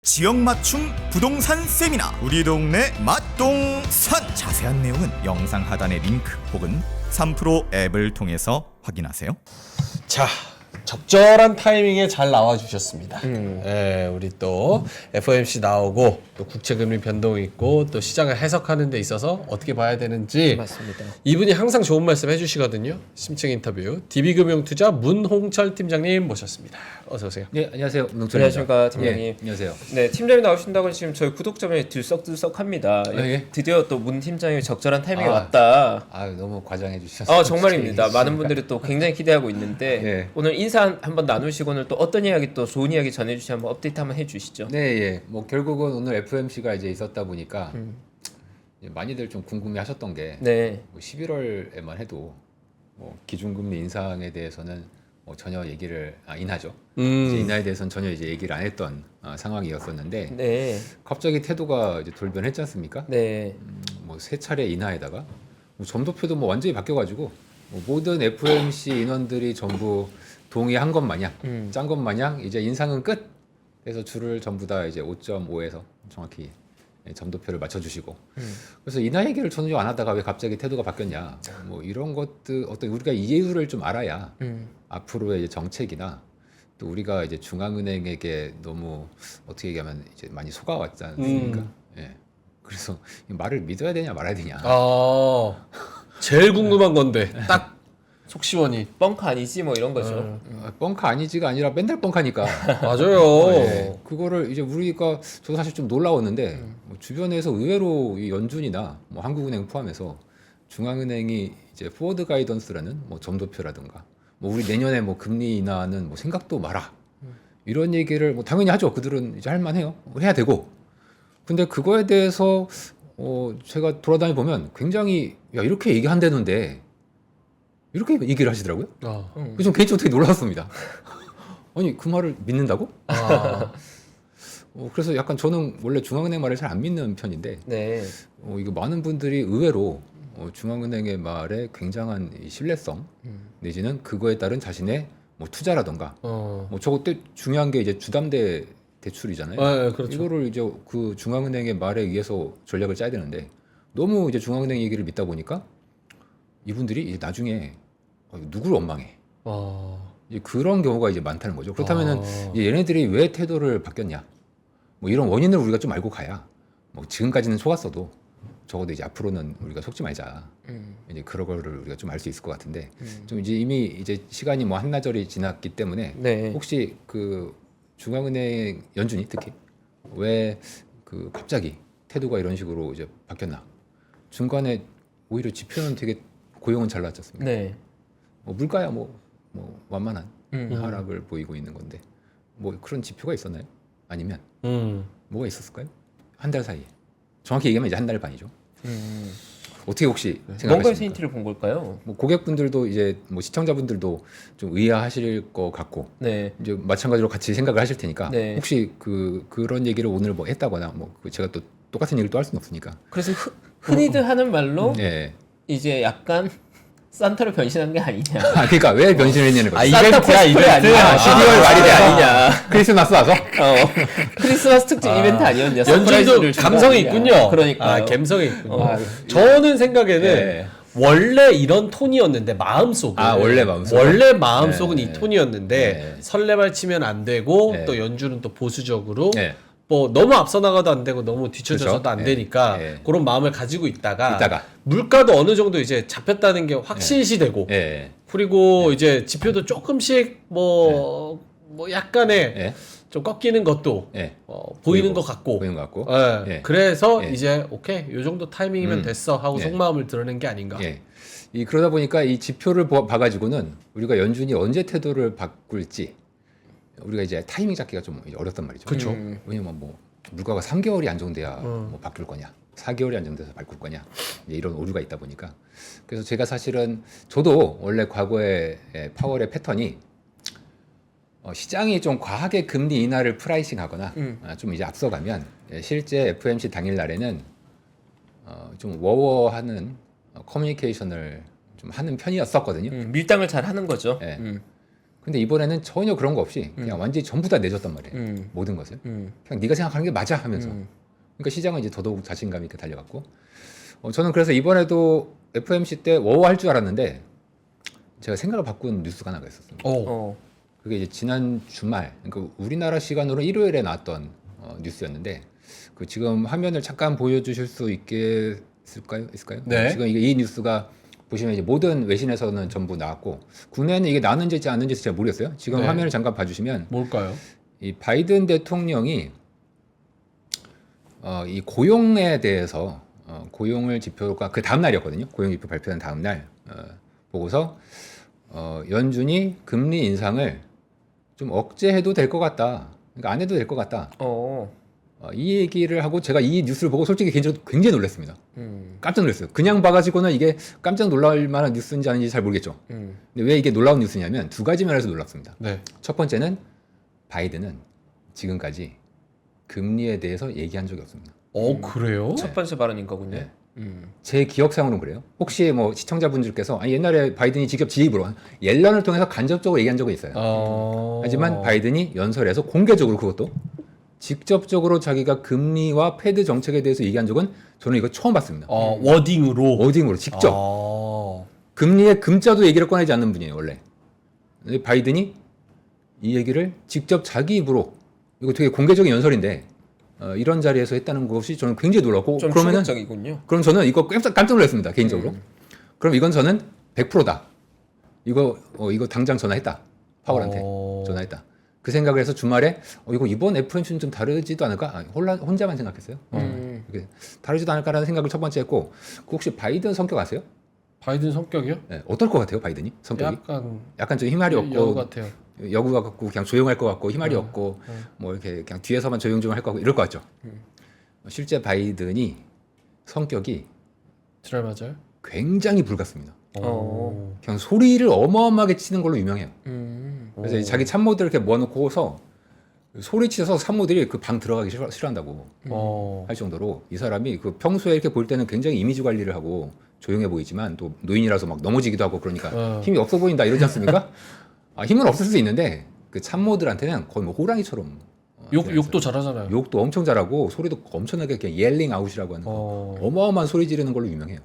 지역 맞춤 부동산 세미나 우리 동네 맛동산 자세한 내용은 영상 하단의 링크 혹은 3프로 앱을 통해서 확인하세요. 자, 적절한 타이밍에 잘 나와주셨습니다. 우리 또 FOMC 나오고 또 국채금리 변동 있고 또 시장을 해석하는 데 있어서 어떻게 봐야 되는지 맞습니다. 이분이 항상 좋은 말씀 해주시거든요. 심층 인터뷰 DB금융투자 문홍철 팀장님 모셨습니다. 어서 오세요. 네, 안녕하세요. 문홍철입니다. 안녕하십니까 팀장님. 예, 안녕하세요. 네, 팀장님 나오신다고 지금 저희 구독자분이 들썩들썩합니다. 예. 드디어 또 문 팀장님이 적절한 타이밍에 아. 왔다. 너무 과장해 주셔서. 정말입니다. 많은 분들이 또 굉장히 기대하고 있는데 예. 오늘 인사 한번 나누시고 오늘 또 어떤 이야기 또 좋은 이야기 전해주시 한번 업데이트 한번 해주시죠. 네, 예. 뭐 결국은 오늘 FOMC가 이제 있었다 보니까 이제 많이들 좀 궁금해하셨던 게 네, 뭐 11월에만 해도 뭐 기준금리 인상에 대해서는 뭐 전혀 얘기를 인하죠. 이제 인하에 대해서는 전혀 이제 얘기를 안 했던 상황이었었는데 네, 갑자기 태도가 이제 돌변했지 않습니까? 네, 뭐 세 차례 인하에다가 뭐 점도표도 뭐 완전히 바뀌어가지고 뭐 모든 FOMC 인원들이 전부 동의한 것 마냥 짠 것 마냥 이제 인상은 끝. 그래서 줄을 전부 다 이제 5.5에서 정확히 점도표를 맞춰주시고 그래서 인하 얘기를 전혀 안 하다가 왜 갑자기 태도가 바뀌었냐 뭐 이런 것들 어떤 우리가 이유를 좀 알아야 앞으로의 이제 정책이나 또 우리가 이제 중앙은행에게 너무 어떻게 얘기하면 이제 많이 속아왔지 않습니까? 예. 그래서 이 말을 믿어야 되냐 말아야 되냐. 제일 궁금한 건데 딱 속 시원히 뻥카 아니지 뭐 이런 거죠. 뻥카 아니지가 아니라 맨날 뻥카니까. 맞아요. 예. 그거를 이제 우리가 저도 사실 좀 놀라웠는데 뭐 주변에서 의외로 이 연준이나 뭐 한국은행 포함해서 중앙은행이 이제 포워드 가이던스라는 뭐 점도표라든가 뭐 우리 내년에 뭐 금리 인하는 뭐 생각도 마라 이런 얘기를 뭐 당연히 하죠. 그들은 이제 할 만해요. 해야 되고. 근데 그거에 대해서 제가 돌아다니 보면 굉장히 야 이렇게 얘기한다는데 이렇게 얘기를 하시더라고요. 그래서 좀 개인적으로 되게 놀랐습니다. 아니 그 말을 믿는다고? 그래서 약간 저는 원래 중앙은행 말을 잘 안 믿는 편인데 네, 이거 많은 분들이 의외로 중앙은행의 말에 굉장한 이 신뢰성 내지는 그거에 따른 자신의 뭐 투자라던가 뭐 저거 때 중요한 게 이제 주담대 대출이잖아요. 네, 그렇죠. 이거를 이제 그 중앙은행의 말에 의해서 전략을 짜야 되는데 너무 이제 중앙은행 얘기를 믿다 보니까 이분들이 이제 나중에 누구를 원망해. 이제 그런 경우가 이제 많다는 거죠. 그렇다면은 이제 얘네들이 왜 태도를 바뀌었냐? 뭐 이런 원인을 우리가 좀 알고 가야 뭐 지금까지는 속았어도 적어도 이제 앞으로는 우리가 속지 말자. 이제 그런 거를 우리가 좀 알 수 있을 것 같은데 좀 이제 이미 이제 시간이 뭐 한나절이 지났기 때문에 네. 혹시 그 중앙은행 연준이 특히 왜 그 갑자기 태도가 이런 식으로 이제 바뀌었나? 중간에 오히려 지표는 되게 고용은 잘 나왔지 않습니까? 네. 뭐 물가야 뭐 완만한 하락을 보이고 있는 건데 뭐 그런 지표가 있었나요? 아니면 뭐가 있었을까요? 한 달 사이에 정확히 얘기하면 이제 한 달 반이죠. 어떻게 혹시 뭔가에서 생각하십니까? 힌트를 본 걸까요? 뭐 고객분들도 이제 뭐 시청자분들도 좀 의아하실 것 같고 네, 이제 마찬가지로 같이 생각을 하실 테니까 네. 혹시 그런 얘기를 오늘 뭐 했다거나 뭐 제가 또 똑같은 얘기를 또 할 수는 없으니까. 그래서 흔히들 하는 말로 네. 이제 약간 산타로 변신한 게 아니냐. 그러니까 왜 변신을 했냐는 거죠. 산타 코스프레 아니냐. 12월 말일에 아니냐. 크리스마스 와서 크리스마스 특집 이벤트 아니었냐. 연준도 서프라이즈를 준거 감성이 아니냐. 있군요. 그러니까요. 감성이 있군요. 저는 생각에는 네. 원래 이런 톤이었는데 마음속은 원래 마음속은? 원래 마음속은 네. 이 톤이었는데 네. 설레발 치면 안 되고 네. 또 연준은 또 보수적으로 네. 뭐 너무 앞서 나가도 안 되고 너무 뒤쳐져서도 그렇죠. 안 네. 되니까 네. 그런 마음을 가지고 있다가 있다가. 물가도 어느 정도 이제 잡혔다는 게 확실시되고 예. 그리고 이제 지표도 조금씩 뭐 약간의 예. 좀 꺾이는 것도 예. 보이는 것 같고 보이는 것 같고. 예. 예. 그래서 예. 이제 오케이 요 정도 타이밍이면 됐어 하고 예. 속마음을 드러낸 게 아닌가. 예. 그러다 보니까 이 지표를 봐가지고는 우리가 연준이 언제 태도를 바꿀지 우리가 이제 타이밍 잡기가 좀 어렵단 말이죠. 그렇죠. 왜냐면 뭐 물가가 3개월이 안정돼야 뭐 바뀔 거냐, 4개월이 안정돼서 바꿀 거냐 이제 이런 오류가 있다 보니까 그래서 제가 사실은 저도 원래 과거에 파월의 패턴이 시장이 좀 과하게 금리 인하를 프라이싱하거나 좀 이제 앞서가면 실제 FOMC 당일 날에는 좀 워워하는 커뮤니케이션을 좀 하는 편이었었거든요. 밀당을 잘 하는 거죠. 예. 근데 이번에는 전혀 그런 거 없이 그냥 완전히 전부 다 내줬단 말이에요. 모든 것을. 그냥 네가 생각하는 게 맞아 하면서. 그러니까 시장은 이제 더더욱 자신감 있게 달려갔고. 저는 그래서 이번에도 FOMC 때 워워할 줄 알았는데 제가 생각을 바꾼 뉴스가 하나가 있었습니다. 그게 이제 지난 주말, 그러니까 우리나라 시간으로 일요일에 나왔던 뉴스였는데 그 지금 화면을 잠깐 보여주실 수 있을까요? 네. 지금 이 뉴스가 보시면 이제 모든 외신에서는 전부 나왔고 국내에는 이게 나왔는지 안 나왔는지 잘 모르겠어요. 지금 네. 화면을 잠깐 봐주시면 뭘까요? 이 바이든 대통령이 이 고용에 대해서 고용을 지표가 그 다음 날이었거든요. 고용 지표 발표한 다음 날 보고서 연준이 금리 인상을 좀 억제해도 될 것 같다. 그러니까 안 해도 될 것 같다. 이 얘기를 하고 제가 이 뉴스를 보고 솔직히 개인적으로 굉장히 놀랐습니다. 깜짝 놀랐어요. 그냥 봐가지고는 이게 깜짝 놀랄 만한 뉴스인지 아닌지 잘 모르겠죠. 근데 왜 이게 놀라운 뉴스냐면 두 가지 면에서 놀랍습니다. 네. 첫 번째는 바이든은 지금까지 금리에 대해서 얘기한 적이 없습니다. 그래요? 첫 번째 발언인 거군요. 네. 제 기억상으로는 그래요. 혹시 뭐 시청자분들께서 옛날에 바이든이 직접 지 입으로 옐런을 통해서 간접적으로 얘기한 적은 있어요. 하지만 바이든이 연설에서 공개적으로 그것도 직접적으로 자기가 금리와 패드 정책에 대해서 얘기한 적은 저는 이거 처음 봤습니다. 워딩으로 직접 금리의 금자도 얘기를 꺼내지 않는 분이에요 원래. 근데 바이든이 이 얘기를 직접 자기 입으로 이거 되게 공개적인 연설인데 이런 자리에서 했다는 것이 저는 굉장히 놀랐고 좀 그러면은 충격적이군요. 그럼 저는 이거 깜짝 놀랐습니다 개인적으로. 그럼 이건 저는 100%다. 이거 당장 전화했다. 파월한테 전화했다. 그 생각을 해서 주말에 이거 이번 FOMC는 좀 다르지도 않을까? 혼자만 생각했어요. 이게 다르지도 않을까라는 생각을 첫 번째 했고 혹시 바이든 성격 아세요? 바이든 성격이요? 네, 어떨 것 같아요 바이든이 성격이? 약간 좀 힘알이 없고 여우 같아요. 여구 같고 그냥 조용할 것 같고 힘알이 없고 뭐 이렇게 그냥 뒤에서만 조용조용 할 것 같고 이럴 것 같죠. 실제 바이든이 성격이 잘 맞아요? 굉장히 불같습니다. 그냥 소리를 어마어마하게 치는 걸로 유명해요. 그래서 이제 자기 참모들 이렇게 모아놓고서 소리치셔서 참모들이 그 방 들어가기 싫어한다고 할 정도로 이 사람이 그 평소에 이렇게 볼 때는 굉장히 이미지 관리를 하고 조용해 보이지만 또 노인이라서 막 넘어지기도 하고 그러니까 힘이 없어 보인다 이러지 않습니까? 힘은 없을 수 있는데 그 참모들한테는 거의 뭐 호랑이처럼 욕도 잘하잖아요. 욕도 엄청 잘하고 소리도 엄청나게 그냥 옐링 아웃이라고 하는 거 어마어마한 소리 지르는 걸로 유명해요.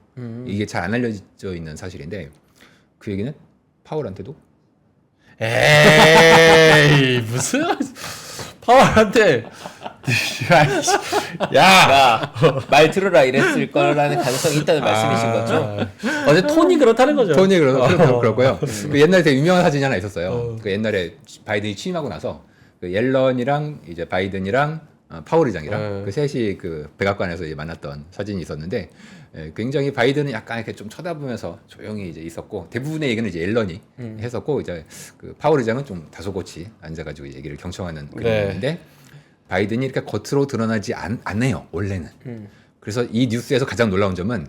이게 잘 안 알려져 있는 사실인데 그 얘기는 파월한테도 에이 무슨 파월한테 말 들어라 이랬을 거라는 가능성이 있다는 말씀이신 거죠? 어제 톤이 그렇다는 거죠. 톤이 그렇고요. 그 옛날에 되게 유명한 사진이 하나 있었어요. 그 옛날에 바이든이 취임하고 나서 그 옐런이랑 이제 바이든이랑 파월 의장이랑 그 셋이 그 백악관에서 이제 만났던 사진이 있었는데 굉장히 바이든은 약간 이렇게 좀 쳐다보면서 조용히 이제 있었고 대부분의 얘기는 이제 옐런이 했었고 이제 그 파월 의장은 좀 다소곳이 앉아가지고 얘기를 경청하는 그런 분인데 바이든이 이렇게 겉으로 드러나지 않네요 원래는. 그래서 이 뉴스에서 가장 놀라운 점은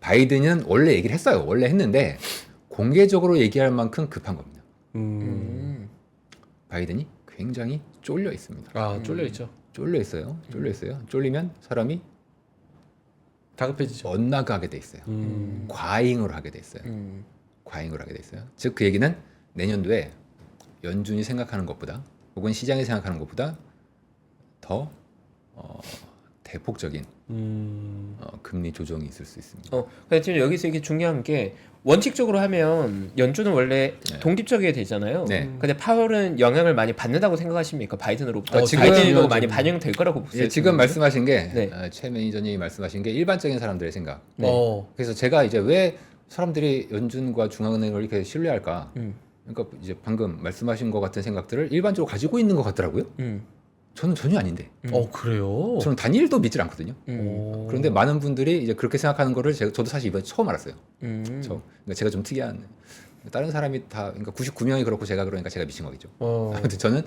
바이든은 원래 얘기를 했어요. 원래 했는데 공개적으로 얘기할 만큼 급한 겁니다. 바이든이 굉장히 쫄려 있습니다. 쫄려 있죠. 쫄려 있어요. 쫄리면 사람이 다급해지죠. 엇나가게 돼 있어요. 과잉을 하게 돼 있어요. 즉 그 얘기는 내년도에 연준이 생각하는 것보다 혹은 시장이 생각하는 것보다 더 대폭적인 금리 조정이 있을 수 있습니다. 근데 지금 여기서 이게 중요한 게 원칙적으로 하면 연준은 원래 독립적이게 되잖아요. 네. 근데 파월은 영향을 많이 받는다고 생각하십니까? 바이든으로부터 지금 바이든으로 많이 반영될 거라고 보세요. 지금 말씀하신 게 네. 최 매니저님이 말씀하신 게 일반적인 사람들의 생각. 네. 그래서 제가 이제 왜 사람들이 연준과 중앙은행을 이렇게 신뢰할까? 그러니까 이제 방금 말씀하신 것 같은 생각들을 일반적으로 가지고 있는 것 같더라고요. 저는 전혀 아닌데. 그래요? 저는 단일도 믿질 않거든요. 그런데 많은 분들이 이제 그렇게 생각하는 거를 저도 사실 이번에 처음 알았어요. 그러니까 제가 좀 특이한 다른 사람이 다 그러니까 99명이 그렇고 제가 그러니까 제가 미친 거겠죠. 아무튼 저는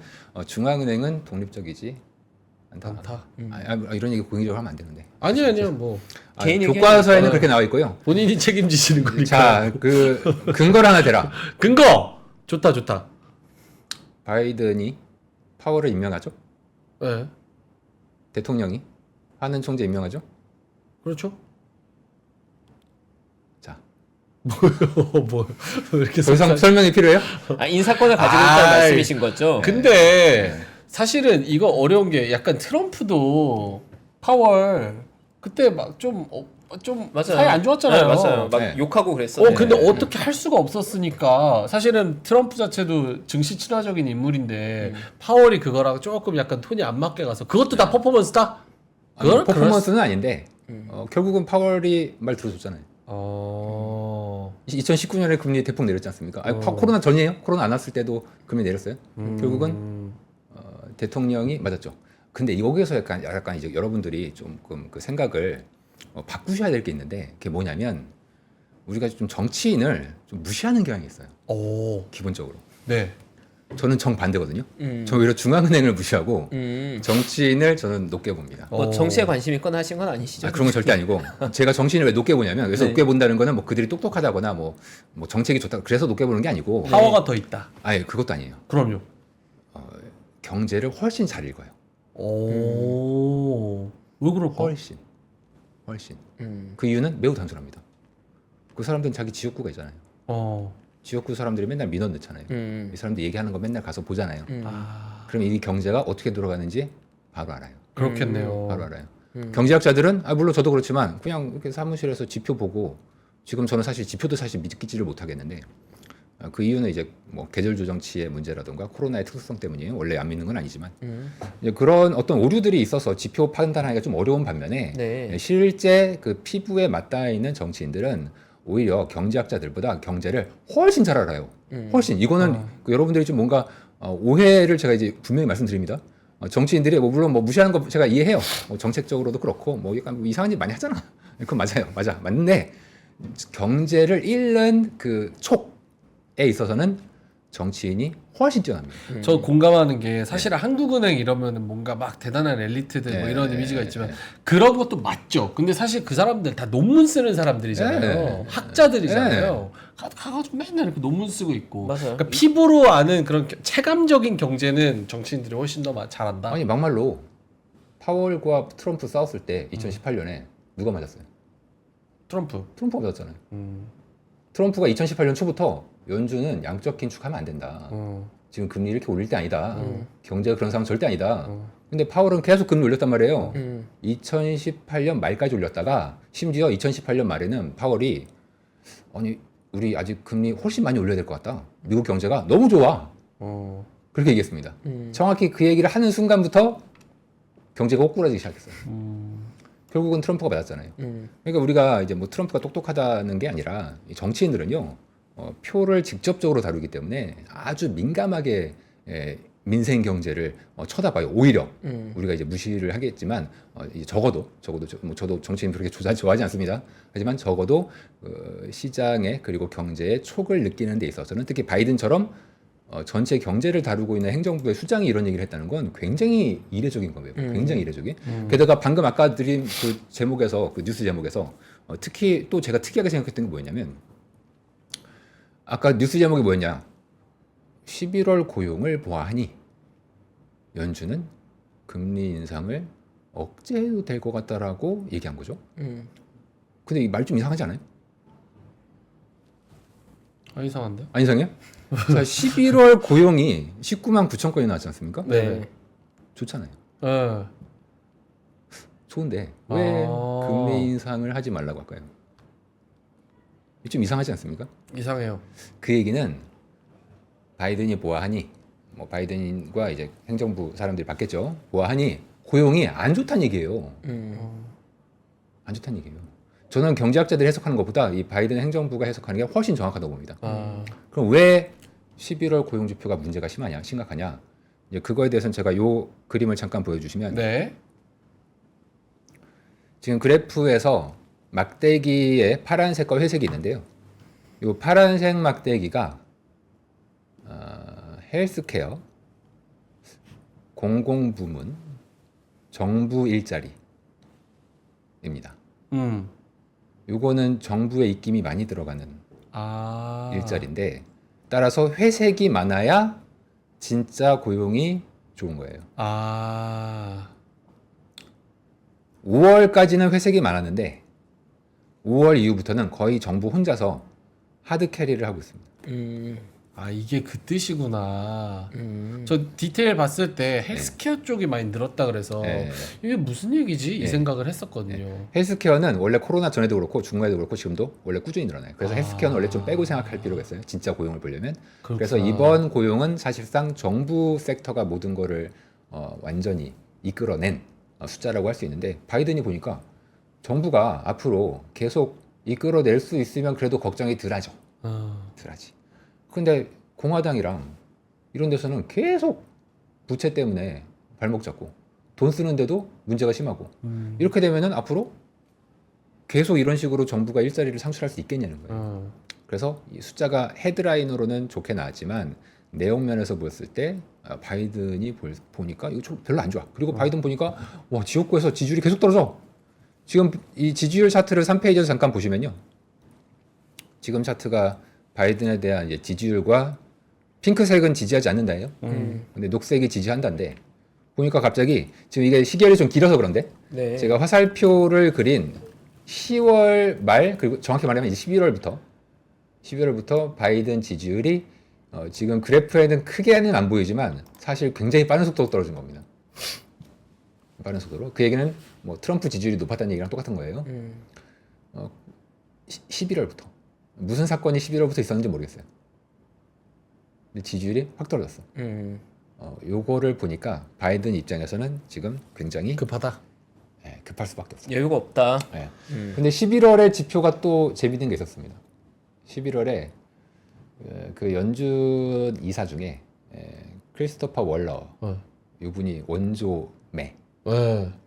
중앙은행은 독립적이지 않다. 이런 얘기 공개적으로 하면 안 되는데. 아니요 뭐 개인 교과서에는 그렇게 나와 있고요. 본인이 책임지시는 거니까. 자, 그 근거를 하나 대라. 근거 좋다. 바이든이 파월을 임명하죠. 네, 대통령이 하는 총재 임명하죠. 그렇죠. 자, 뭐 이렇게 더 이상 설명이 필요해요? 아, 인사권을 가지고 있다는 아이, 말씀이신 거죠? 근데 사실은 이거 어려운 게 약간 트럼프도 파월 그때 막 좀 맞아요. 사이 안 좋았잖아요. 네, 맞아요. 막 네. 욕하고 그랬어요. 근데 어떻게 할 수가 없었으니까 사실은 트럼프 자체도 증시 친화적인 인물인데 파월이 그거랑 조금 약간 톤이 안 맞게 가서 그것도 다 퍼포먼스다? 아니, 퍼포먼스는 아닌데 결국은 파월이 말 들어줬잖아요. 2019년에 금리 대폭 내렸지 않습니까? 아니, 코로나 전이에요? 코로나 안 왔을 때도 금리 내렸어요. 결국은 대통령이 맞았죠. 근데 여기에서 약간 이제 여러분들이 조금 그 생각을 바꾸셔야 될 게 있는데 그게 뭐냐면 우리가 좀 정치인을 좀 무시하는 경향이 있어요. 기본적으로. 네. 저는 정반대거든요. 저 오히려 중앙은행을 무시하고 음. 정치인을 저는 높게 봅니다. 뭐 정치에 관심이 있거나 하신 건 아니시죠? 그런 건 절대 아니고 제가 정치인을 왜 높게 보냐면 그래서 네. 높게 본다는 거는 뭐 그들이 똑똑하다거나 뭐 정책이 좋다 그래서 높게 보는 게 아니고 파워가 더 있다. 아예 그것도 아니에요. 그럼요. 경제를 훨씬 잘 읽어요. 왜 그럴까? 훨씬. 그 이유는 매우 단순합니다. 그 사람들은 자기 지역구가 있잖아요. 지역구 사람들이 맨날 민원 넣잖아요. 이 사람들 얘기하는 거 맨날 가서 보잖아요. 그럼 이 경제가 어떻게 돌아가는지 바로 알아요. 그렇겠네요. 바로 알아요. 경제학자들은 물론 저도 그렇지만 그냥 이렇게 사무실에서 지표 보고 지금 저는 사실 지표도 사실 믿기지를 못하겠는데 그 이유는 이제 뭐 계절 조정치의 문제라든가 코로나의 특수성 때문이에요. 원래 안 믿는 건 아니지만 이제 그런 어떤 오류들이 있어서 지표 판단하기가 좀 어려운 반면에 네. 실제 그 피부에 맞닿아 있는 정치인들은 오히려 경제학자들보다 경제를 훨씬 잘 알아요. 훨씬 이거는 그 여러분들이 좀 뭔가 오해를 제가 이제 분명히 말씀드립니다. 정치인들이 뭐 물론 뭐 무시하는 거 제가 이해해요. 뭐 정책적으로도 그렇고 뭐 약간 뭐 이상한 짓 많이 하잖아. 그건 맞아요, 맞는데 경제를 잃는 그 촉에 있어서는 정치인이 훨씬 뛰어납니다. 저 공감하는 게 사실은 한국은행 이러면은 뭔가 막 대단한 엘리트들 뭐 이런 이미지가 있지만 그런 것도 맞죠. 근데 사실 그 사람들 다 논문 쓰는 사람들이잖아요. 학자들이잖아요. 가가지고 맨날 이렇게 논문 쓰고 있고. 맞아요. 그러니까 피부로 아는 그런 체감적인 경제는 정치인들이 훨씬 더 잘한다. 아니 막말로 파월과 트럼프 싸웠을 때 2018년에 누가 맞았어요? 트럼프가 맞았잖아요. 트럼프가 2018년 초부터 연준은 양적 긴축하면 안 된다. 지금 금리 이렇게 올릴 때 아니다. 경제가 그런 상황 절대 아니다. 근데 파월은 계속 금리 올렸단 말이에요. 2018년 말까지 올렸다가 심지어 2018년 말에는 파월이 아니 우리 아직 금리 훨씬 많이 올려야 될 것 같다. 미국 경제가 너무 좋아. 그렇게 얘기했습니다. 정확히 그 얘기를 하는 순간부터 경제가 꼬꾸라지기 시작했어요. 결국은 트럼프가 맞았잖아요. 그러니까 우리가 이제 뭐 트럼프가 똑똑하다는 게 아니라 이 정치인들은요 표를 직접적으로 다루기 때문에 아주 민감하게 민생 경제를 쳐다봐요. 오히려 우리가 이제 무시를 하겠지만 이제 적어도 저도 정치인 그렇게 좋아하지 않습니다. 하지만 적어도 시장에 그리고 경제의 촉을 느끼는 데 있어서는 특히 바이든처럼 전체 경제를 다루고 있는 행정부의 수장이 이런 얘기를 했다는 건 굉장히 이례적인 거예요. 굉장히 이례적인. 게다가 방금 아까 드린 그 제목에서 그 뉴스 제목에서 특히 또 제가 특이하게 생각했던 게 뭐였냐면 아까 뉴스 제목이 뭐였냐? 11월 고용을 보아하니 연준은 금리 인상을 억제해도 될 것 같다라고 얘기한 거죠. 근데 이 말 좀 이상하지 않아요? 이상한데? 안 이상해요? 자, 11월 고용이 19만 9천 건이 나왔지 않습니까? 네. 좋잖아요. 네. 좋은데 왜 금리 인상을 하지 말라고 할까요? 좀 이상하지 않습니까? 이상해요. 그 얘기는 바이든이 보아하니 뭐 바이든과 이제 행정부 사람들이 받겠죠. 보아하니 고용이 안 좋다는 얘기예요. 안 좋다는 얘기예요. 저는 경제학자들이 해석하는 것보다 이 바이든 행정부가 해석하는 게 훨씬 정확하다고 봅니다. 그럼 왜 11월 고용 지표가 문제가 심각하냐? 이제 그거에 대해서는 제가 요 그림을 잠깐 보여주시면 네. 지금 그래프에서 막대기에 파란색과 회색이 있는데요. 이 파란색 막대기가 헬스케어, 공공부문, 정부 일자리입니다. 요거는 정부의 입김이 많이 들어가는 일자리인데 따라서 회색이 많아야 진짜 고용이 좋은 거예요. 5월까지는 회색이 많았는데 5월 이후부터는 거의 정부 혼자서 하드 캐리를 하고 있습니다. 아 이게 그 뜻이구나. 저 디테일 봤을 때 헬스케어 쪽이 많이 늘었다 그래서 네. 이게 무슨 얘기지 이 네. 생각을 했었거든요. 헬스케어는 원래 코로나 전에도 그렇고 중간에도 그렇고 지금도 원래 꾸준히 늘어나요. 그래서 헬스케어는 원래 좀 빼고 생각할 필요가 있어요. 진짜 고용을 보려면. 그렇구나. 그래서 이번 고용은 사실상 정부 섹터가 모든 거를 완전히 이끌어낸 숫자라고 할 수 있는데 바이든이 보니까 정부가 앞으로 계속 이끌어낼 수 있으면 그래도 걱정이 덜하죠. 덜하지. 근데 공화당이랑 이런 데서는 계속 부채 때문에 발목 잡고 돈 쓰는데도 문제가 심하고 이렇게 되면은 앞으로 계속 이런 식으로 정부가 일자리를 창출할 수 있겠냐는 거예요. 그래서 이 숫자가 헤드라인으로는 좋게 나왔지만 내용 면에서 봤을 때 바이든이 보니까 이거 좀 별로 안 좋아. 그리고 바이든 보니까 와 지역구에서 지지율이 계속 떨어져. 지금 이 지지율 차트를 3페이지에서 잠깐 보시면요. 지금 차트가 바이든에 대한 이제 지지율과 핑크색은 지지하지 않는다예요. 근데 녹색이 지지한다인데 보니까 갑자기 지금 이게 시계를 좀 길어서 그런데 네. 제가 화살표를 그린 10월 말 그리고 정확히 말하면 이제 11월부터 바이든 지지율이 지금 그래프에는 크게는 안 보이지만 사실 굉장히 빠른 속도로 떨어진 겁니다. 빠른 속도로. 그 얘기는 뭐 트럼프 지지율이 높았다는 얘기랑 똑같은 거예요. 11월부터 무슨 사건이 11월부터 있었는지 모르겠어요. 근데 지지율이 확 떨어졌어. 요거를 보니까 바이든 입장에서는 지금 굉장히 급하다. 급할 수밖에 없어요. 여유가 없다. 네. 근데 11월에 지표가 또 재밌는 게 있었습니다. 11월에 그 연준 이사 중에 크리스토퍼 월러 이분이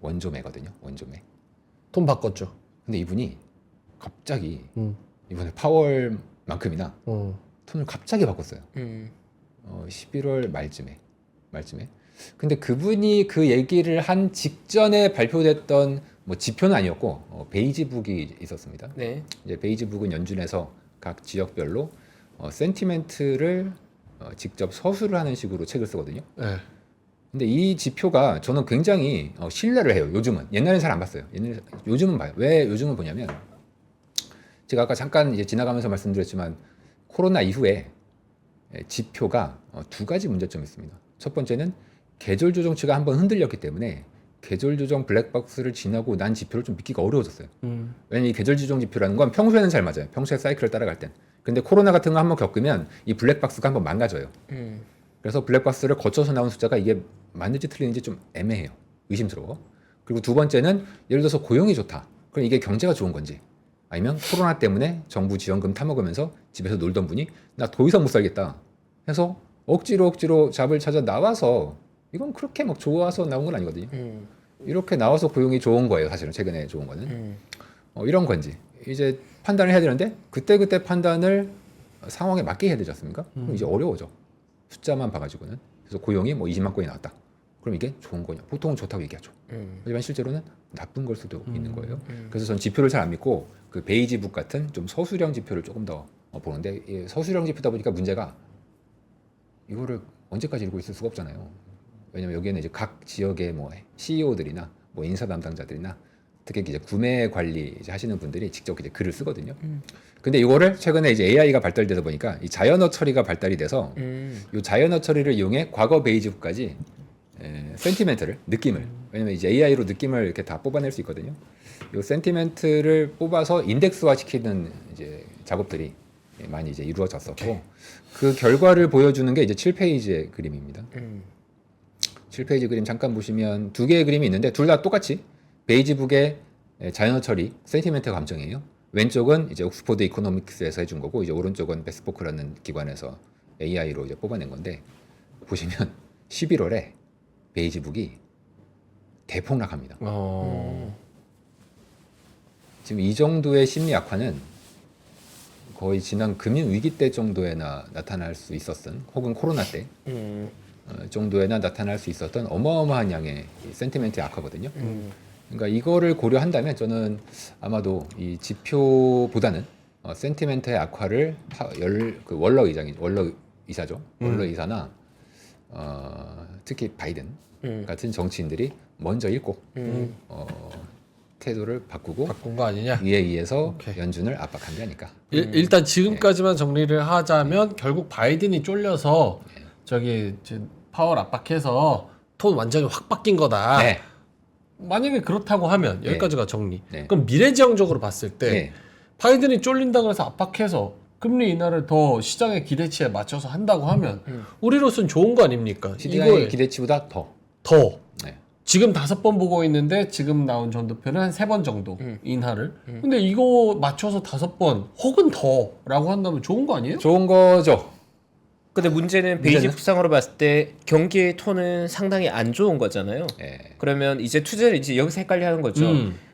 원조매거든요. 원조매. 돈 바꿨죠. 근데 이분이 갑자기 이번에 파월만큼이나 톤을 갑자기 바꿨어요. 11월 말쯤에. 근데 그분이 그 얘기를 한 직전에 발표됐던 뭐 지표는 아니었고 베이지북이 있었습니다. 네. 이제 베이지북은 연준에서 각 지역별로 센티멘트를 직접 서술을 하는 식으로 책을 쓰거든요. 네. 근데 이 지표가 저는 굉장히 신뢰를 해요. 요즘은. 옛날에는 잘 안 봤어요. 요즘은 봐요. 왜 요즘은 보냐면 제가 아까 잠깐 이제 지나가면서 말씀드렸지만 코로나 이후에 지표가 두 가지 문제점이 있습니다. 첫 번째는 계절 조정치가 한번 흔들렸기 때문에 계절 조정 블랙박스를 지나고 난 지표를 좀 믿기가 어려워졌어요. 왜냐면 이 계절 조정 지표라는 건 평소에는 잘 맞아요. 평소에 사이클을 따라갈 땐. 근데 코로나 같은 거 한번 겪으면 이 블랙박스가 한번 망가져요. 그래서 블랙박스를 거쳐서 나온 숫자가 이게 맞는지 틀리는지 좀 애매해요. 의심스러워. 그리고 두 번째는 예를 들어서 고용이 좋다. 그럼 이게 경제가 좋은 건지 아니면 코로나 때문에 정부 지원금 타먹으면서 집에서 놀던 분이 나 더 이상 못 살겠다 해서 억지로 잡을 찾아 나와서 이건 그렇게 막 좋아서 나온 건 아니거든요. 이렇게 나와서 고용이 좋은 거예요. 사실은 최근에 좋은 거는. 이런 건지 이제 판단을 해야 되는데 그때 판단을 상황에 맞게 해야 되지 않습니까? 그럼 이제 어려워져. 숫자만 봐가지고는. 그래서 고용이 뭐 20만 건이 나왔다. 그럼 이게 좋은 거냐? 보통은 좋다고 얘기하죠. 하지만 실제로는 나쁜 걸 수도 있는 거예요. 그래서 전 지표를 잘 안 믿고 그 베이지북 같은 좀 서술형 지표를 조금 더 보는데 이 서술형 지표다 보니까 문제가 이거를 언제까지 읽고 있을 수가 없잖아요. 왜냐면 여기에는 이제 각 지역의 뭐 CEO들이나 뭐 인사 담당자들이나 특히 이제 구매 관리 이제 하시는 분들이 직접 이제 글을 쓰거든요. 근데 이거를 최근에 이제 AI가 발달되다 보니까 이 자연어 처리가 발달이 돼서 이 자연어 처리를 이용해 과거 베이지북까지 센티멘트를 느낌을 왜냐면 이제 AI로 느낌을 이렇게 다 뽑아낼 수 있거든요. 이 센티멘트를 뽑아서 인덱스화 시키는 이제 작업들이 많이 이제 이루어졌었고 그 결과를 보여주는 게 이제 7페이지의 그림입니다. 7페이지 그림 잠깐 보시면 두 개의 그림이 있는데 둘 다 똑같이 베이지북의 자연어 처리 센티멘트 감정이에요. 왼쪽은 이제 옥스포드 이코노믹스에서 해준 거고 이제 오른쪽은 베스포크라는 기관에서 AI로 이제 뽑아낸 건데 보시면 11월에 베이지북이 대폭락합니다. 지금 이 정도의 심리 악화는 거의 지난 금융 위기 때 정도에나 나타날 수 있었던 혹은 코로나 때 정도에나 나타날 수 있었던 어마어마한 양의 센티멘트의 악화거든요. 그러니까 이거를 고려한다면 저는 아마도 이 지표보다는 센티멘트의 악화를 그 월러 이사죠. 월러 이사나 특히 바이든 같은 정치인들이 먼저 읽고 태도를 바꾸고 바꾼 거 아니냐? 위에 의해서 오케이. 연준을 압박한 게 아닐까. 일단 지금까지만 정리를 하자면 결국 바이든이 쫄려서 저기 파월 압박해서 톤 완전히 확 바뀐 거다. 네. 만약에 그렇다고 하면 여기까지가 정리. 네. 그럼 미래지향적으로 봤을 때 네. 바이든이 쫄린다고 해서 압박해서 금리 인하를 더 시장의 기대치에 맞춰서 한다고 하면 우리로서는 좋은 거 아닙니까? 시장의 이거에 기대치보다 더. 더 네. 지금 5번 보고 있는데 지금 나온 전도표는 한 3번 정도 인하를. 근데 이거 맞춰서 5번 혹은 더라고 한다면 좋은 거 아니에요? 좋은 거죠. 근데 문제는 베이직 문제는? 구상으로 봤을 때 경기의 톤은 상당히 안 좋은 거잖아요. 예. 그러면 이제 투자를 이제 여기서 헷갈려 하는 거죠.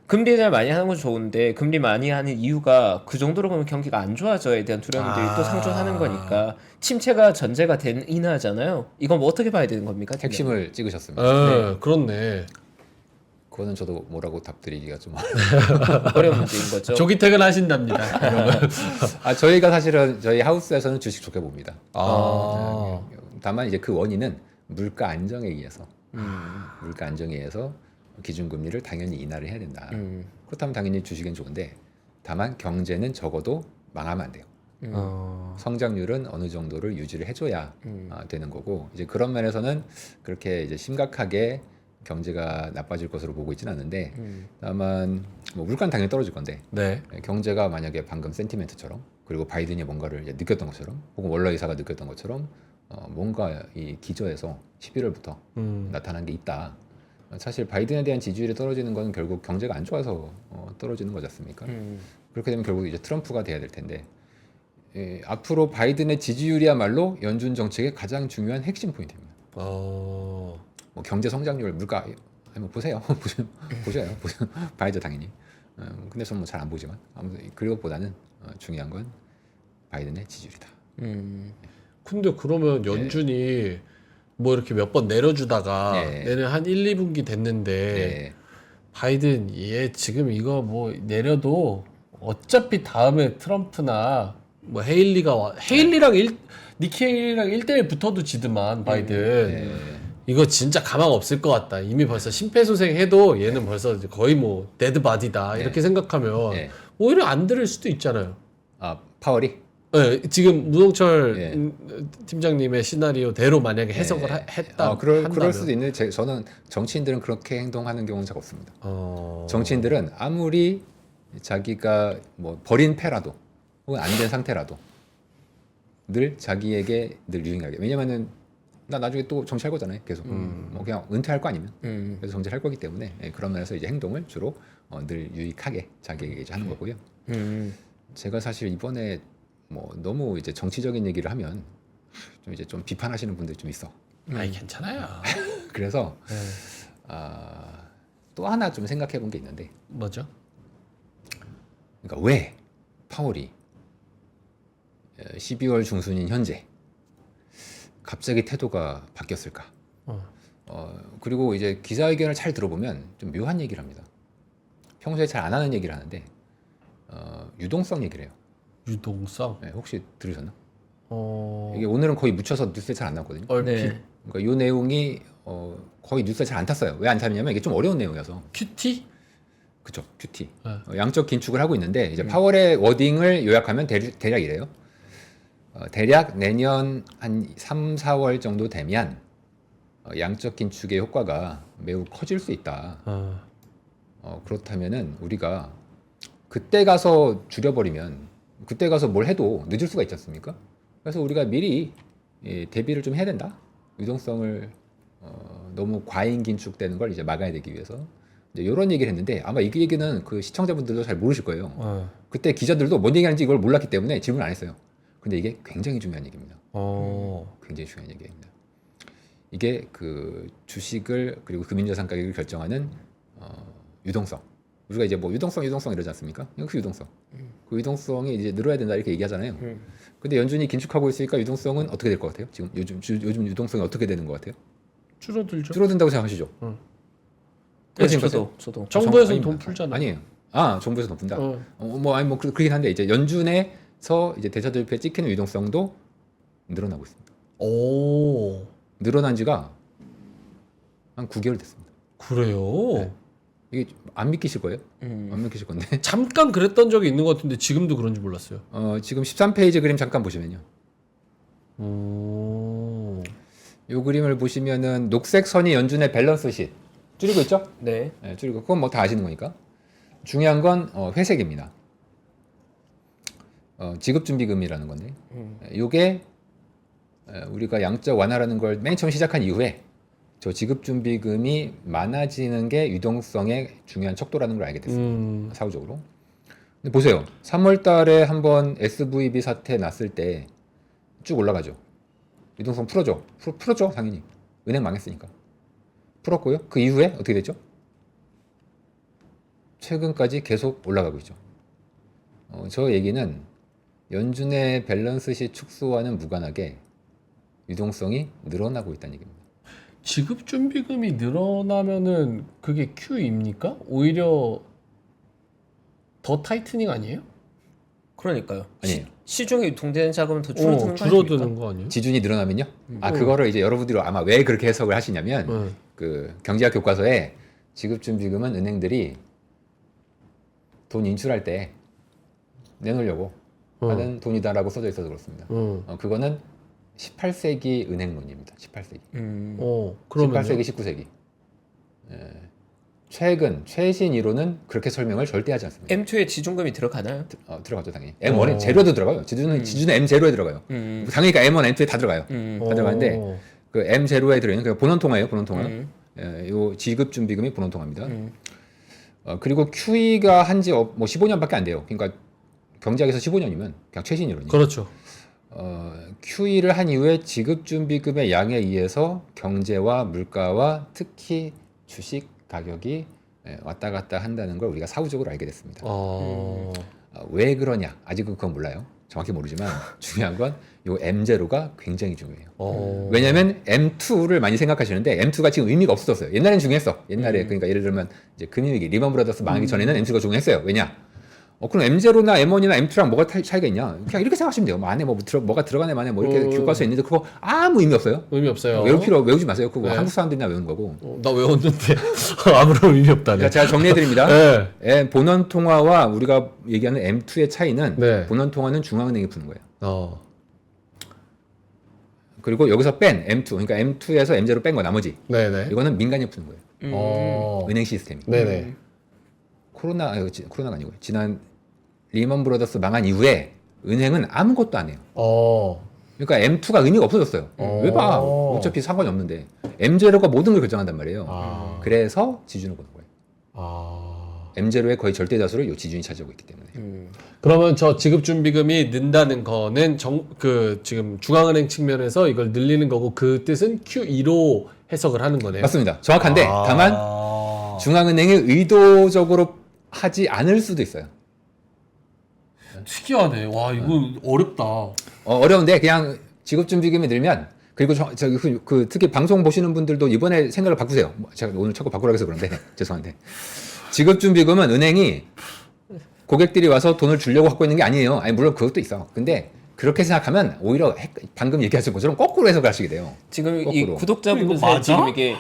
금리 인하를 많이 하는 건 좋은데 금리 많이 하는 이유가 그 정도로 보면 경기가 안 좋아져에 대한 두려움들이 또 상존하는 거니까 침체가 전제가 된 인하잖아요. 이건 뭐 어떻게 봐야 되는 겁니까? 핵심을 찍으셨습니다. 네. 그렇네. 그거는 저도 뭐라고 답드리기가 좀 어려운 문제인 거죠. 조기 퇴근하신답니다. 여러분. 저희가 사실은 저희 하우스에서는 주식 좋게 봅니다. 아. 다만 이제 그 원인은 물가 안정에 의해서 물가 안정에 의해서 기준금리를 당연히 인하를 해야 된다. 그렇다면 당연히 주식은 좋은데 다만 경제는 적어도 망하면 안 돼요. 성장률은 어느 정도를 유지를 해줘야 되는 거고 이제 그런 면에서는 그렇게 이제 심각하게 경제가 나빠질 것으로 보고 있지는 않는데 다만 뭐 물가는 당연히 떨어질 건데 네. 경제가 만약에 방금 센티멘트처럼 그리고 바이든이 뭔가를 이제 느꼈던 것처럼 혹은 월러 의사가 느꼈던 것처럼 뭔가 이 기저에서 11월부터 나타난 게 있다. 사실 바이든에 대한 지지율이 떨어지는 건 결국 경제가 안 좋아서 떨어지는 거지 않습니까? 그렇게 되면 결국 이제 트럼프가 돼야 될 텐데 앞으로 바이든의 지지율이야말로 연준 정책의 가장 중요한 핵심 포인트입니다. 뭐 경제 성장률, 물가 한번 보세요. 보셔요. 봐야죠 당연히. 근데 저는 뭐 잘 안 보지만 아무튼 그것보다는 중요한 건 바이든의 지지율이다. 근데 그러면 연준이 뭐 이렇게 몇 번 내려주다가 네. 내년 한 1, 2분기 됐는데 네. 바이든 얘 지금 이거 뭐 내려도 어차피 다음에 트럼프나 뭐 헤일리가 헤일리랑 니키 헤일리랑 1대1 붙어도 지드만 바이든 이거 진짜 가망 없을 것 같다. 이미 벌써 심폐소생해도 얘는 벌써 이제 거의 뭐 데드 바디다 이렇게 생각하면 네. 오히려 안 들을 수도 있잖아요. 아 파월이 네, 지금 무동철 예. 팀장님의 시나리오대로 만약에 해석을 했다 그럴 수도 있는데 저는 정치인들은 그렇게 행동하는 경우는 잘 없습니다. 정치인들은 아무리 자기가 뭐 버린 패라도 혹은 안 된 상태라도 늘 자기에게 늘 유익하게. 왜냐면은 나 나중에 또 정치할 거잖아요. 계속 뭐 그냥 은퇴할 거 아니면 그래서 정치할 거기 때문에 그런 면에서 이제 행동을 주로 늘 유익하게 자기에게 이제 하는 거고요. 제가 사실 이번에 뭐 너무 이제 정치적인 얘기를 하면 좀 이제 좀 비판하시는 분들이 좀 있어. 아이 괜찮아요. 그래서 또 하나 좀 생각해 본 게 있는데, 뭐죠? 그러니까 왜 파월이 12월 중순인 현재 갑자기 태도가 바뀌었을까? 그리고 이제 기자회견을 잘 들어보면 좀 묘한 얘기를 합니다. 평소에 잘 안 하는 얘기를 하는데 유동성 얘기를 해요. 유동성. 네, 혹시 들으셨나? 어. 이게 오늘은 거의 묻혀서 뉴스에 잘 안 나왔거든요. 얼핏. 네. 그러니까 이 내용이 거의 뉴스에 잘 안 탔어요. 왜 안 탔냐면 이게 좀 어려운 내용이어서. 큐티? 그쵸, 큐티. 네. 양적 긴축을 하고 있는데 이제 파월의 워딩을 요약하면 대략 이래요. 대략 내년 한 3, 4월 정도 되면 양적 긴축의 효과가 매우 커질 수 있다. 그렇다면은 우리가 그때 가서 줄여버리면 그때 가서 뭘 해도 늦을 수가 있지 않습니까? 그래서 우리가 미리 대비를 좀 해야 된다. 유동성을 너무 과잉 긴축되는 걸 이제 막아야 되기 위해서 이제 이런 얘기를 했는데 아마 이 얘기는 그 시청자분들도 잘 모르실 거예요. 그때 기자들도 뭔 얘기하는지 이걸 몰랐기 때문에 질문 안 했어요. 근데 이게 굉장히 중요한 얘기입니다. 굉장히 중요한 얘기입니다. 이게 그 주식을 그리고 금융자산 가격을 결정하는 유동성. 우리가 이제 뭐 유동성 이러지 않습니까? 그 유동성. 그 유동성이 이제 늘어야 된다 이렇게 얘기하잖아요. 근데 연준이 긴축하고 있으니까 유동성은 어떻게 될 것 같아요? 지금 요즘 유동성이 어떻게 되는 것 같아요? 줄어들죠. 줄어든다고 생각하시죠? 네, 지금 저도. 정부에서 아닙니다. 돈 풀잖아. 아니에요. 정부에서 돈 푼다. 뭐 그렇긴 한데 이제 연준에서 이제 대차들표에 찍히는 유동성도 늘어나고 있습니다. 오. 늘어난 지가 한 9개월 됐습니다. 그래요? 네. 이게 안 믿기실 거예요? 안 믿기실 건데. 잠깐 그랬던 적이 있는 것 같은데 지금도 그런지 몰랐어요. 지금 13페이지 그림 잠깐 보시면요. 오. 이 그림을 보시면은 녹색 선이 연준의 밸런스 시 줄이고 있죠? 네. 네, 줄이고 그건 뭐 다 아시는 거니까. 중요한 건 회색입니다. 지급준비금이라는 건데, 이게 우리가 양적 완화라는 걸 맨 처음 시작한 이후에 저 지급준비금이 많아지는 게 유동성의 중요한 척도라는 걸 알게 됐습니다. 사후적으로. 근데 보세요. 3월 달에 한번 SVB 사태 났을 때 쭉 올라가죠. 유동성 풀어줘. 풀었죠, 당연히. 은행 망했으니까. 풀었고요. 그 이후에 어떻게 됐죠? 최근까지 계속 올라가고 있죠. 저 얘기는 연준의 밸런스 시 축소와는 무관하게 유동성이 늘어나고 있다는 얘기입니다. 지급 준비금이 늘어나면은 그게 QE입니까? 오히려 더 타이트닝 아니에요? 그러니까요. 아니에요. 시중에 유통되는 자금은 더 줄어드는 거 아닙니까? 줄어드는 거 아니에요? 지준이 늘어나면요? 그거를 이제 여러분들이 아마 왜 그렇게 해석을 하시냐면 그 경제학 교과서에 지급준비금은 은행들이 돈 인출할 때 내놓으려고 하는 돈이다라고 써져 있어서 그렇습니다. 그거는 18세기 은행론입니다. 18세기. 그러면요? 18세기, 19세기. 최신 이론은 그렇게 설명을 절대 하지 않습니다. M2에 지중금이 들어가나요? 들어가죠 당연히. M1에 제로에도 들어가요. 지준은 M0에 들어가요. 당연히 M1, M2에 다 들어가요. 다 들어가는데 그 M0에 들어있는 그 본원통화예요. 본원통화. 요 지급준비금이 본원통화입니다. 그리고 QE가 한지 뭐 15년밖에 안 돼요. 그러니까 경제학에서 15년이면 그냥 최신 이론이에요. 그렇죠. QE를 한 이후에 지급준비금의 양에 의해서 경제와 물가와 특히 주식 가격이 왔다 갔다 한다는 걸 우리가 사후적으로 알게 됐습니다. 왜 그러냐? 아직은 그건 몰라요. 정확히 모르지만 중요한 건 이 M0가 굉장히 중요해요. 왜냐하면 M2를 많이 생각하시는데 M2가 지금 의미가 없어졌어요. 옛날엔 중요했어. 옛날에 그러니까 예를 들면 이제 금융위기 리먼 브라더스 망하기 전에는 M2가 중요했어요. 왜냐? 그럼 M0나 M1이나 M2랑 뭐가 차이가 있냐? 그냥 이렇게 생각하시면 돼요. 뭐 안에 뭐가 들어가네 마네 뭐 이렇게 교과서에 있는데 그거 아무 의미 없어요. 의미 없어요. 외우지 마세요. 그거 네. 한국 사람들이나 외우는 거고. 나 외웠는데 아무런 의미 없다네. 제가 정리해드립니다. 네. 본원 통화와 우리가 얘기하는 M2의 차이는 네. 본원 통화는 중앙은행이 푸는 거예요. 그리고 여기서 뺀 M2, 그러니까 M2에서 M0 뺀 거 나머지 네네. 이거는 민간이 푸는 거예요. 은행 시스템이. 네네. 코로나가 아니고 지난 리먼 브라더스 망한 이후에 은행은 아무것도 안 해요. 그러니까 M2가 의미가 없어졌어요. 왜 봐? 어차피 상관이 없는데 M0가 모든 걸 결정한단 말이에요. 그래서 지준을 보는 거예요. M0의 거의 절대 다수를 이 지준이 차지하고 있기 때문에. 그러면 저 지급준비금이 는다는 거는 지금 중앙은행 측면에서 이걸 늘리는 거고 그 뜻은 QE로 해석을 하는 거네요. 맞습니다. 정확한데 다만 중앙은행이 의도적으로 하지 않을 수도 있어요. 특이하네. 와 이거 어렵다. 어려운데 그냥 지급준비금이 늘면 그리고 특히 방송 보시는 분들도 이번에 생각을 바꾸세요. 제가 오늘 자꾸 바꾸라고 해서 그런데 죄송한데 지급준비금은 은행이 고객들이 와서 돈을 주려고 갖고 있는 게 아니에요. 아니 물론 그것도 있어. 근데 그렇게 생각하면 오히려 방금 얘기하신 것처럼 거꾸로 해석을 하시게 돼요. 지금 거꾸로. 이 구독자분들 이거 사이 맞아? 지금 이게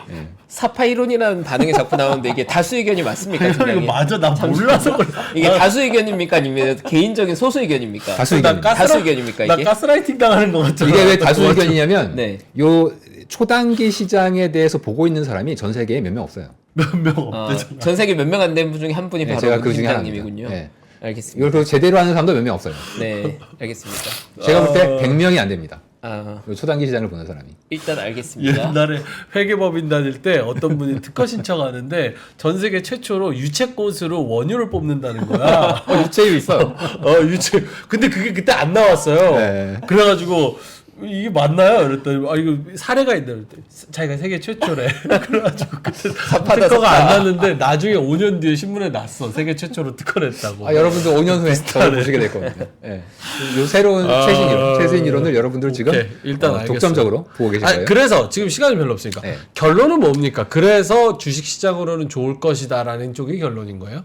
사파 이론이라는 반응이 자꾸 나오는데 이게 다수 의견이 맞습니까? 이거 팀장님? 맞아? 나 몰라서 그래. 이게 다수 의견입니까 아니면 개인적인 소수 의견입니까? 다수 의견. 다수 의견입니까 나 이게? 가스라이팅 당하는 것 같잖아. 이게 왜 다수 의견이냐면 네. 요 초단기 시장에 대해서 보고 있는 사람이 전 세계에 몇 명 없어요. 몇 명 없대잖아. 전 세계 몇 명 안 되는 분 중에 한 분이 네, 바로 제가 그 중에 팀장님이군요. 하나입니다. 네. 알겠습니다. 이걸 제대로 하는 사람도 몇 명 없어요. 네, 알겠습니다. 제가 볼 때 100명이 안 됩니다. 요 초단기 시장을 보는 사람이. 일단 알겠습니다. 옛날에 회계법인 다닐 때 어떤 분이 특허 신청하는데 전 세계 최초로 유채꽃으로 원유를 뽑는다는 거야. 유체유 있어요. 유채. 근데 그게 그때 안 나왔어요. 네. 그래가지고 이게 맞나요? 그랬더니 이거 사례가 있다. 그랬더니 자기가 세계 최초래. 그래가지고 그때 특허가 안 났는데 나중에 5년 뒤에 신문에 났어. 세계 최초로 특허를 했다고. 여러분들 5년 후에 저를 보시게 될 겁니다. 네. 요 새로운 최신 이론을 여러분들 지금 일단 알겠어요. 독점적으로 보고 계실 거예요. 그래서 지금 시간이 별로 없으니까 네. 결론은 뭡니까? 그래서 주식시장으로는 좋을 것이다라는 쪽이 결론인 거예요?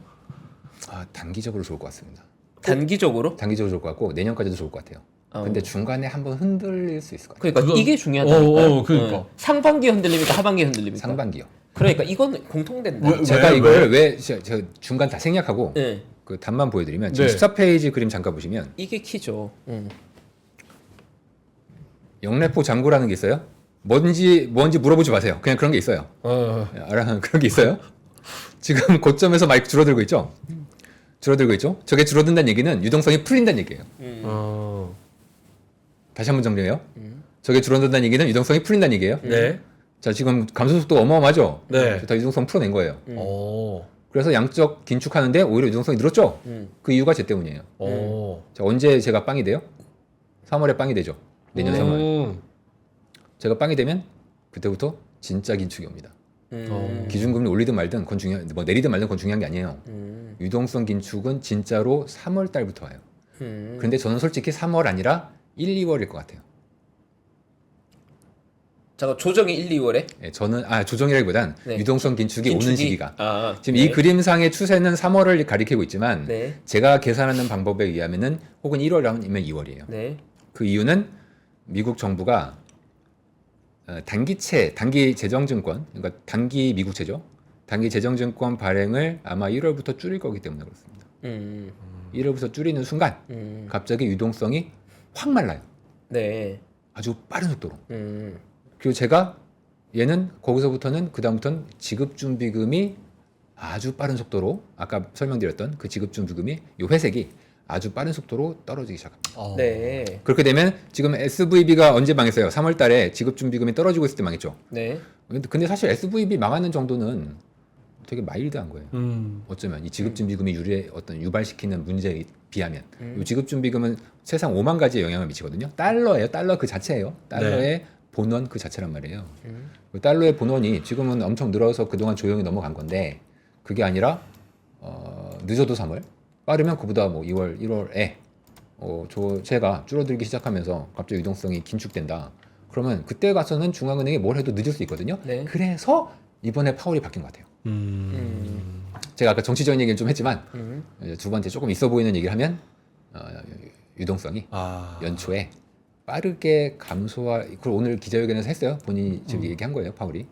단기적으로 좋을 것 같습니다. 단기적으로? 단기적으로 좋을 것 같고 내년까지도 좋을 것 같아요. 근데 중간에 한번 흔들릴 수 있을 것 같아요. 그러니까 그거- 이게 중요하다니까. 그러니까. 상반기 흔들립니까? 하반기 흔들립니까? 상반기요. 그러니까 이건 공통된다. 왜? 제가 이걸 왜 제가 중간 다 생략하고 네. 그 답만 보여드리면 지금 네. 14페이지 그림 잠깐 보시면 이게 키죠. 영래포 장구라는 게 있어요. 뭔지 물어보지 마세요. 그냥 그런 게 있어요. 알아 그런 게 있어요. 지금 고점에서 많이 줄어들고 있죠. 줄어들고 있죠. 저게 줄어든다는 얘기는 유동성이 풀린다는 얘기예요. 다시 한번 정리해요. 저게 줄어든다는 얘기는 유동성이 풀린다는 얘기예요. 네. 자 지금 감소 속도가 어마어마하죠. 네. 다 유동성 풀어낸 거예요. 오. 그래서 양적 긴축하는데 오히려 유동성이 늘었죠. 그 이유가 제 때문이에요. 오. 자, 언제 제가 빵이 돼요? 3월에 빵이 되죠. 내년 3월. 제가 빵이 되면 그때부터 진짜 긴축이 옵니다. 기준금리 올리든 말든 그건 뭐 내리든 말든 그건 중요한 게 아니에요. 유동성 긴축은 진짜로 3월 달부터 와요. 근데 저는 솔직히 3월 아니라 1, 2월일 것 같아요. 잠깐 조정이 1, 2월에? 예, 저는 조정이라기보단 네. 유동성 긴축이 오는 시기가 지금 네. 이 그림상의 추세는 3월을 가리키고 있지만 네. 제가 계산하는 방법에 의하면은 혹은 1월 아니면 2월이에요. 네. 그 이유는 미국 정부가 단기 재정증권, 그러니까 단기 미국채죠. 단기 재정증권 발행을 아마 1월부터 줄일 거기 때문에 그렇습니다. 1월부터 줄이는 순간 갑자기 유동성이 확 말라요. 네. 아주 빠른 속도로. 그리고 제가 얘는 거기서부터는 그다음부터는 지급준비금이 아주 빠른 속도로 아까 설명드렸던 그 지급준비금이 이 회색이 아주 빠른 속도로 떨어지기 시작합니다. 네. 그렇게 되면 지금 SVB가 언제 망했어요? 3월 달에 지급준비금이 떨어지고 있을 때 망했죠. 네. 근데 사실 SVB 망하는 정도는 되게 마일드한 거예요. 어쩌면 이 지급준비금이 유발시키는 문제에 비하면 이 지급준비금은 세상 5만 가지의 영향을 미치거든요. 달러예요. 달러 그 자체예요. 달러의 본원 그 자체란 말이에요. 그 달러의 본원이 지금은 엄청 늘어서 그동안 조용히 넘어간 건데 그게 아니라 늦어도 3월, 빠르면 그보다 뭐 2월, 1월에 조세가 줄어들기 시작하면서 갑자기 유동성이 긴축된다. 그러면 그때 가서는 중앙은행이 뭘 해도 늦을 수 있거든요. 네. 그래서 이번에 파월이 바뀐 것 같아요. 제가 아까 정치적인 얘기를 좀 했지만 이제 두 번째 조금 있어 보이는 얘기를 하면 유동성이 연초에 빠르게 그걸 오늘 기자회견에서 했어요. 본인이 지금 얘기한 거예요. 파월이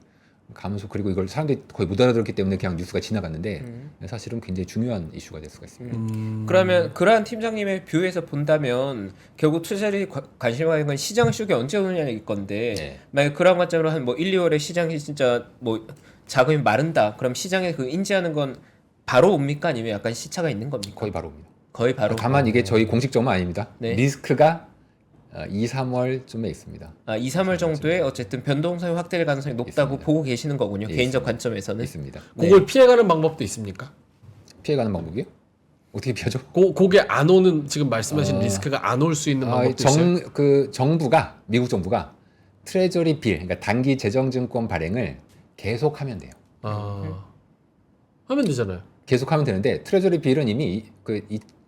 감소 그리고 이걸 사람들이 거의 못 알아들었기 때문에 그냥 뉴스가 지나갔는데 사실은 굉장히 중요한 이슈가 될 수가 있습니다. 그러면 그러한 팀장님의 뷰에서 본다면 결국 투자자들이 관심 가는 건 시장 쇼이 언제 오느냐일 건데 네. 만약 그런 관점으로 한 뭐 1, 2월에 시장이 진짜 뭐 자금이 마른다. 그럼 시장에 그 인지하는 건 바로 옵니까? 아니면 약간 시차가 있는 겁니까? 거의 바로 옵니다. 거의 바로. 다만 이게 저희 공식 정보 아닙니다. 네. 리스크가 2, 3월쯤에 있습니다. 2, 3월 정도에 어쨌든 변동성이 확대될 가능성이 높다고 있습니다. 보고 계시는 거군요. 예, 개인적 있습니다. 관점에서는. 있습니다. 그걸 피해가는 방법도 있습니까? 피해가는 방법이요? 어떻게 피하죠? 그게 안 오는 지금 말씀하신 리스크가 안 올 수 있는 방법도 있어요. 정부가 미국 정부가 트레저리 빌, 그러니까 단기 재정증권 발행을 계속하면 돼요. 하면 되잖아요. 계속하면 되는데 트레저리 빌은 이미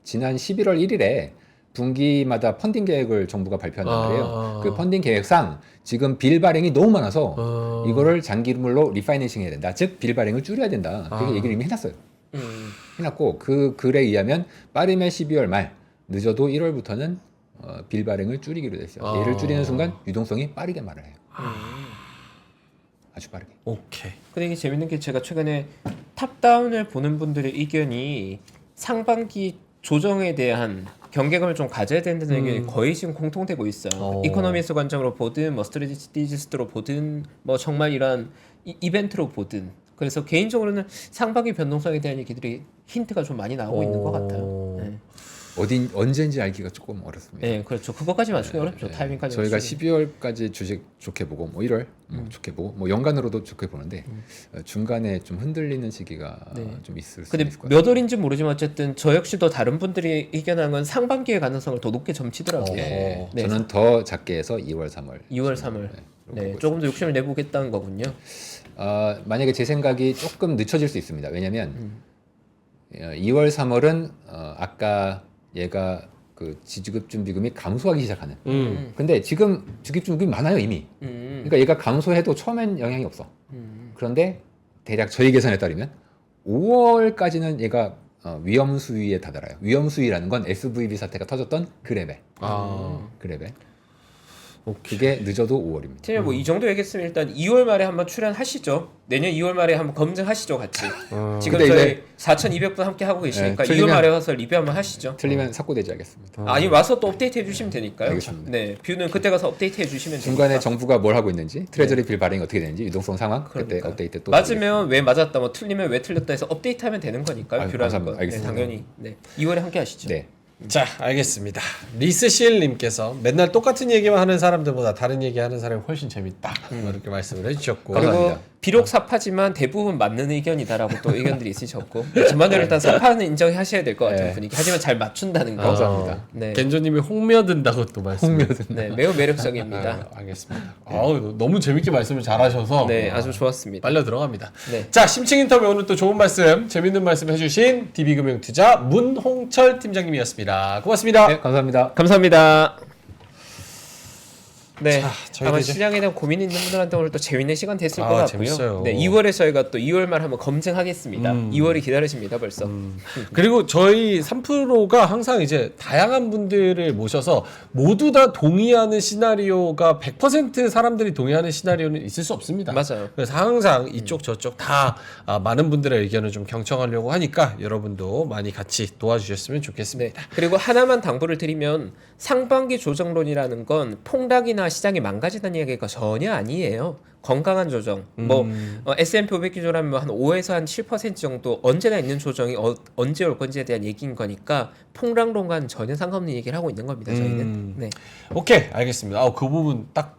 지난 11월 1일에 분기마다 펀딩 계획을 정부가 발표한단 말이에요. 그 펀딩 계획상 지금 빌 발행이 너무 많아서 이거를 장기물로 리파이낸싱 해야 된다. 즉 빌 발행을 줄여야 된다. 그렇게 얘기를 이미 해놨어요. 해놨고 그 글에 의하면 빠르면 12월 말, 늦어도 1월부터는 빌 발행을 줄이기로 됐어요. 얘를 줄이는 순간 유동성이 빠르게 말해요. 아주 빠르게. 오케이. 근데 이게 재밌는 게 제가 최근에 탑다운을 보는 분들의 의견이 상반기 조정에 대한 경계감을 좀 가져야 된다는 의견이 거의 지금 공통되고 있어요. 이코노미스트 관점으로 보든 뭐 스트레티지스트로 보든 뭐 정말 이런 이벤트로 보든 그래서 개인적으로는 상반기 변동성에 대한 얘기들이 힌트가 좀 많이 나오고 있는 것 같아요. 네. 언제인지 알기가 조금 어렵습니다. 네, 그렇죠. 그거까지 맞추기 어렵죠. 타이밍까지. 저희가 맞추기. 12월까지 주식 좋게 보고 뭐 1월 좋게 보고 뭐 연간으로도 좋게 보는데 중간에 좀 흔들리는 시기가 좀 있을 수 근데 있을 것 같아요. 몇 월인지 모르지만 어쨌든 저 역시도 다른 분들이 의견한 건 상반기의 가능성을 더 높게 점치더라고요. 네. 네. 저는 더 작게 해서 2월, 3월. 2월, 3월. 그렇게 네, 보고 조금 더 욕심을 내보겠다는 거군요. 만약에 제 생각이 조금 늦춰질 수 있습니다. 왜냐하면 2월, 3월은 아까 얘가 그 지급준비금이 감소하기 시작하는. 근데 지금 지급준비금이 많아요 이미. 그러니까 얘가 감소해도 처음엔 영향이 없어. 그런데 대략 저희 계산에 따르면 5월까지는 얘가 위험 수위에 다다라요. 위험 수위라는 건 SVB 사태가 터졌던 그 레벨. 그 레벨. 그게 늦어도 5월입니다. 팀장님 뭐 이 정도 얘기했으면 일단 2월 말에 한번 출연하시죠. 내년 2월 말에 한번 검증하시죠, 같이. 지금 근데 저희 4,200분 함께 하고 계시니까 네, 2월 말에 와서 리뷰 한번 하시죠. 틀리면 삭고되지 하겠습니다. 아니 와서 또 업데이트 해주시면 되니까요. 알겠습니다. 네, 뷰는 그때 가서 업데이트 해주시면 중간에 되니까. 정부가 뭘 하고 있는지, 트레저리 빌 발행이 어떻게 되는지, 유동성 상황 그때 그러니까요. 업데이트 또 맞으면 왜 맞았다, 뭐 틀리면 왜 틀렸다 해서 업데이트하면 되는 거니까요. 아유, 뷰라는 감사합니다. 건. 네, 알겠습니다. 당연히. 네, 2월에 함께 하시죠. 네. 자, 알겠습니다. 리스실님께서 맨날 똑같은 얘기만 하는 사람들보다 다른 얘기하는 사람이 훨씬 재밌다. 뭐 이렇게 말씀을 해주셨고. 그리고 감사합니다. 비록 사파지만 대부분 맞는 의견이다라고 또 의견들이 있으셨고 전반적으로 일단 사파는 인정하셔야 될 것 같은 네. 분위기. 하지만 잘 맞춘다는 거. 감사합니다. 네. 겐조님이 홍며든다고 또 말씀. 네, 매우 매력적입니다. 알겠습니다. 아우, 너무 재밌게 말씀을 잘하셔서 네, 아주 좋았습니다. 빨려 들어갑니다. 네. 자, 심층 인터뷰 오늘 또 좋은 말씀, 재밌는 말씀 해주신 DB금융투자 문홍철 팀장님이었습니다. 고맙습니다. 네, 감사합니다. 감사합니다. 네, 저희도 아마 이제- 시장에 대한 고민 있는 분들한테 오늘 또 재밌는 시간 됐을 아, 것 같고요. 재밌어요. 네, 2월에 저희가 또 2월 말 한번 검증하겠습니다. 2월이 기다려집니다, 벌써. 그리고 저희 3프로가 항상 이제 다양한 분들을 모셔서 모두 다 동의하는 시나리오가 100% 사람들이 동의하는 시나리오는 있을 수 없습니다. 맞아요. 그래서 항상 이쪽 저쪽 다 많은 분들의 의견을 좀 경청하려고 하니까 여러분도 많이 같이 도와주셨으면 네. 좋겠습니다. 그리고 하나만 당부를 드리면 상반기 조정론이라는 건 폭락이나 시장이 망가지다는 이야기가 전혀 아니에요. 건강한 조정. 뭐 S&P 500 기조라면 한 5에서 한 7% 정도 언제나 있는 조정이 언제 올 건지에 대한 얘기인 거니까 폭락론과는 전혀 상관없는 얘기를 하고 있는 겁니다. 저희는. 네. 오케이, 알겠습니다. 그 부분 딱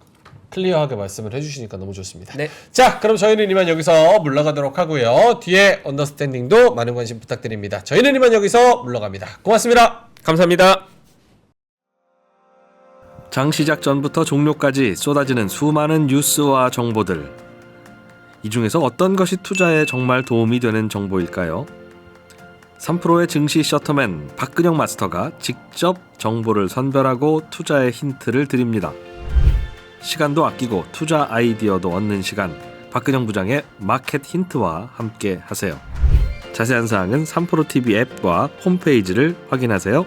클리어하게 말씀을 해주시니까 너무 좋습니다. 네. 자, 그럼 저희는 이만 여기서 물러가도록 하고요. 뒤에 언더스탠딩도 많은 관심 부탁드립니다. 저희는 이만 여기서 물러갑니다. 고맙습니다. 감사합니다. 장 시작 전부터 종료까지 쏟아지는 수많은 뉴스와 정보들. 이 중에서 어떤 것이 투자에 정말 도움이 되는 정보일까요? 3프로의 증시 셔터맨 박근영 마스터가 직접 정보를 선별하고 투자의 힌트를 드립니다. 시간도 아끼고 투자 아이디어도 얻는 시간, 박근영 부장의 마켓 힌트와 함께 하세요. 자세한 사항은 3프로 TV 앱과 홈페이지를 확인하세요.